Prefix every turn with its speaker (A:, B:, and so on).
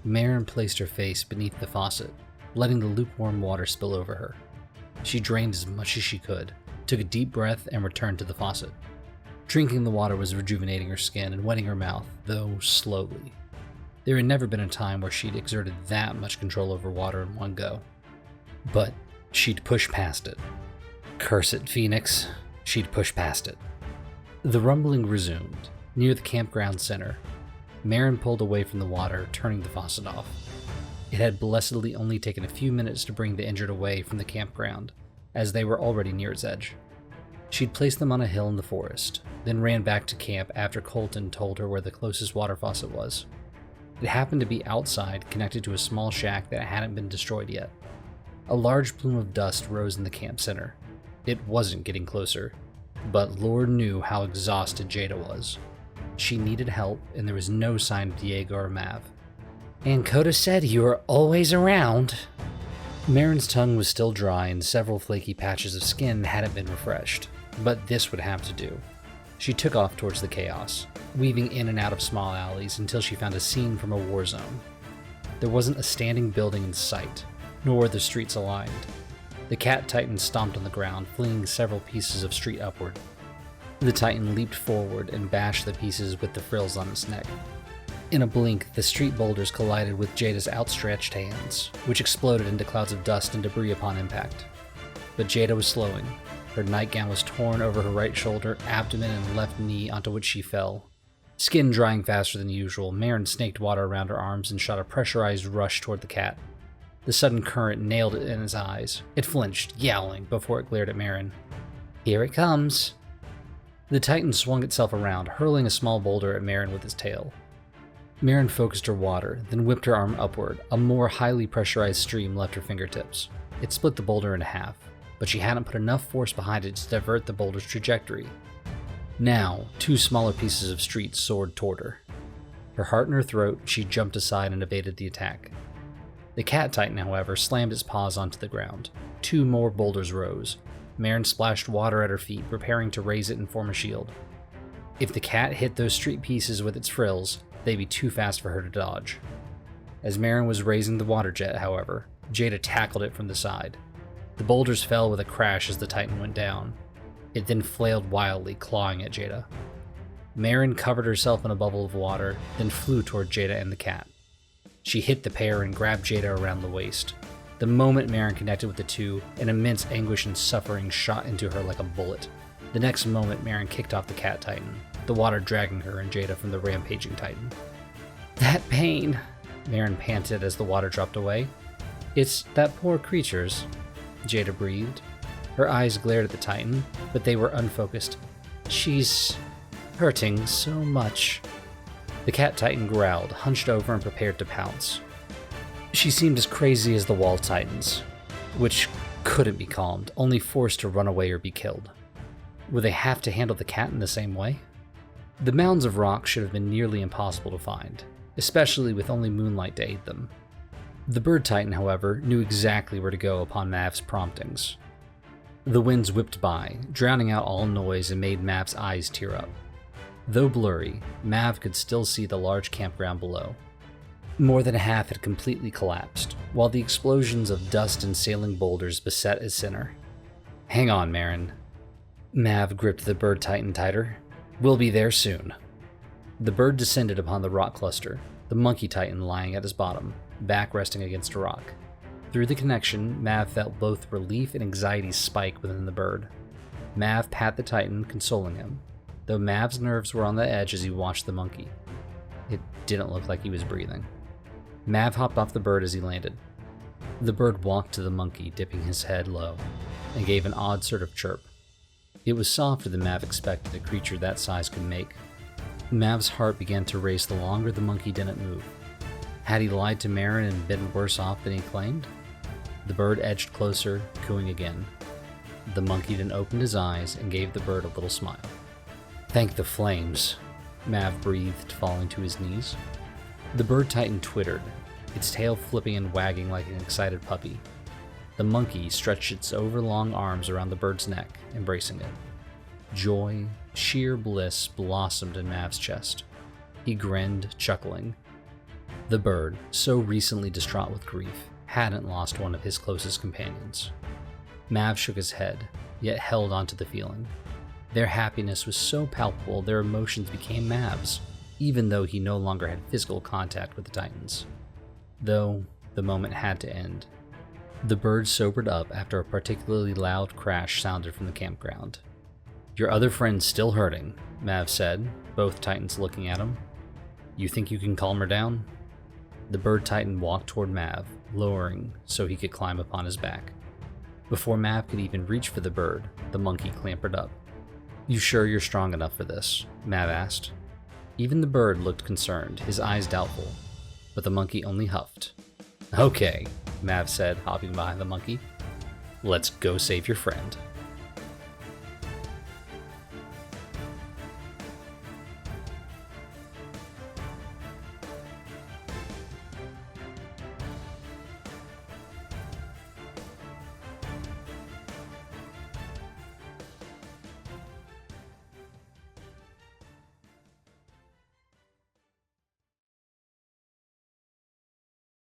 A: Maren placed her face beneath the faucet, letting the lukewarm water spill over her. She drained as much as she could, took a deep breath, and returned to the faucet. Drinking the water was rejuvenating her skin and wetting her mouth, though slowly. There had never been a time where she'd exerted that much control over water in one go. But she'd pushed past it. Curse it, Phoenix. She'd pushed past it. The rumbling resumed. Near the campground center, Maren pulled away from the water, turning the faucet off. It had blessedly only taken a few minutes to bring the injured away from the campground, as they were already near its edge. She'd placed them on a hill in the forest, then ran back to camp after Colton told her where the closest water faucet was. It happened to be outside, connected to a small shack that hadn't been destroyed yet. A large plume of dust rose in the camp center. It wasn't getting closer, but Lord knew how exhausted Jada was. She needed help, and there was no sign of Diego or Mav. "And Coda said you were always around." Maren's tongue was still dry, and several flaky patches of skin hadn't been refreshed, but this would have to do. She took off towards the chaos, weaving in and out of small alleys until she found a scene from a war zone. There wasn't a standing building in sight, nor were the streets aligned. The cat titan stomped on the ground, flinging several pieces of street upward. The titan leaped forward and bashed the pieces with the frills on its neck. In a blink, the street boulders collided with Jada's outstretched hands, which exploded into clouds of dust and debris upon impact. But Jada was slowing. Her nightgown was torn over her right shoulder, abdomen, and left knee, onto which she fell. Skin drying faster than usual, Maren snaked water around her arms and shot a pressurized rush toward the cat. The sudden current nailed it in its eyes. It flinched, yowling, before it glared at Maren. "Here it comes." The titan swung itself around, hurling a small boulder at Maren with its tail. Maren focused her water, then whipped her arm upward. A more highly pressurized stream left her fingertips. It split the boulder in half, but she hadn't put enough force behind it to divert the boulder's trajectory. Now, two smaller pieces of street soared toward her. Her heart in her throat, she jumped aside and evaded the attack. The cat titan, however, slammed its paws onto the ground. Two more boulders rose. Maren splashed water at her feet, preparing to raise it and form a shield. If the cat hit those street pieces with its frills, they'd be too fast for her to dodge. As Maren was raising the water jet, however, Jada tackled it from the side. The boulders fell with a crash as the titan went down. It then flailed wildly, clawing at Jada. Maren covered herself in a bubble of water, then flew toward Jada and the cat. She hit the pair and grabbed Jada around the waist. The moment Maren connected with the two, an immense anguish and suffering shot into her like a bullet. The next moment, Maren kicked off the cat titan, the water dragging her and Jada from the rampaging titan. "That pain," Maren panted as the water dropped away. "It's that poor creature's," Jada breathed. Her eyes glared at the titan, but they were unfocused. "She's hurting so much." The cat titan growled, hunched over and prepared to pounce. She seemed as crazy as the wall titans, which couldn't be calmed, only forced to run away or be killed. Would they have to handle the cat in the same way? The mounds of rock should have been nearly impossible to find, especially with only moonlight to aid them. The bird titan, however, knew exactly where to go upon Mav's promptings. The winds whipped by, drowning out all noise, and made Mav's eyes tear up. Though blurry, Mav could still see the large campground below. More than half had completely collapsed, while the explosions of dust and sailing boulders beset its center. "Hang on, Maren." Mav gripped the bird titan tighter. "We'll be there soon." The bird descended upon the rock cluster, the monkey titan lying at its bottom, back resting against a rock. Through the connection, Mav felt both relief and anxiety spike within the bird. Mav pat the titan, consoling him, though Mav's nerves were on the edge as he watched the monkey. It didn't look like he was breathing. Mav hopped off the bird as he landed. The bird walked to the monkey, dipping his head low, and gave an odd sort of chirp. It was softer than Mav expected a creature that size could make. Mav's heart began to race the longer the monkey didn't move. Had he lied to Maren and been worse off than he claimed? The bird edged closer, cooing again. The monkey then opened his eyes and gave the bird a little smile. "Thank the flames," Mav breathed, falling to his knees. The bird titan twittered, its tail flipping and wagging like an excited puppy. The monkey stretched its overlong arms around the bird's neck, embracing it. Joy, sheer bliss blossomed in Mav's chest. He grinned, chuckling. The bird, so recently distraught with grief, hadn't lost one of his closest companions. Mav shook his head, yet held onto the feeling. Their happiness was so palpable their emotions became Mav's, even though he no longer had physical contact with the Titans. Though, the moment had to end. The bird sobered up after a particularly loud crash sounded from the campground. "Your other friend's still hurting," Mav said, both Titans looking at him. "You think you can calm her down?" The bird Titan walked toward Mav, lowering so he could climb upon his back. Before Mav could even reach for the bird, the monkey clambered up. "You sure you're strong enough for this?" Mav asked. Even the bird looked concerned, his eyes doubtful, but the monkey only huffed. "Okay," Mav said, hopping behind the monkey. "Let's go save your friend."